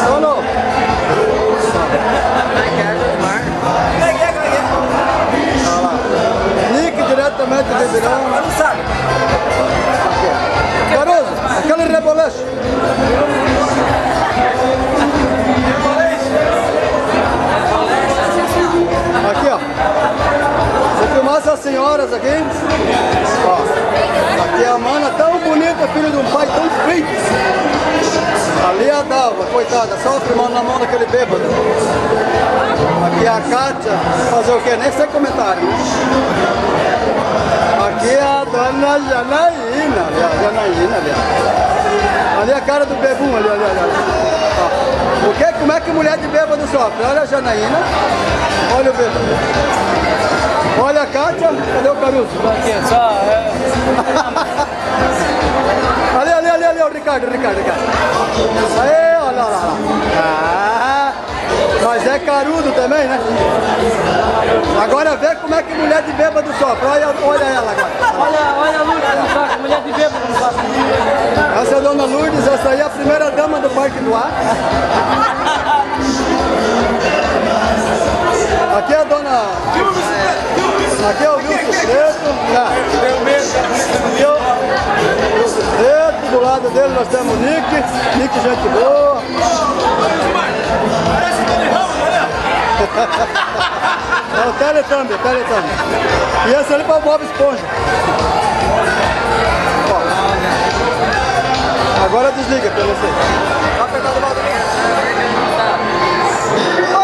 Solo. Nick diretamente de Ribeirão. Caruso, aquele reboleixo. Aqui, ó. Vou filmar essas senhoras aqui. Ó. Aqui é a mana tão bonita, filho de um pai tão feio. Ali é a Dalva, coitada, só filmando na mão daquele bêbado. Aqui é a Kátia, fazer o quê? Nem sei comentário, né? Aqui é a dona Janaína, ali, a Janaína, ali. Ali é a cara do bebum, ali. Ó. O que? Como é que mulher de bêbado sofre? Olha a Janaína, olha o bêbado. Olha a Kátia, cadê o Caruso? Aqui, só... Ali, o Ricardo. Aí, olha lá. Ah, mas é carudo também, né? Agora vê como é que mulher de bêbado sofre. Olha ela agora. Olha a Lourdes no saco, mulher de bêbado no saco. Essa é a dona Lourdes, essa aí é a primeira dama do Parque do Ar. Aqui é a dona... Aqui é o Wilson Preto. Aqui é o Wilson Preto. Do lado dele nós temos o Nick. Nick, gente boa. É o Teletubby. E esse ali para o Bob Esponja. Ó. Agora desliga pra você. Tá apertado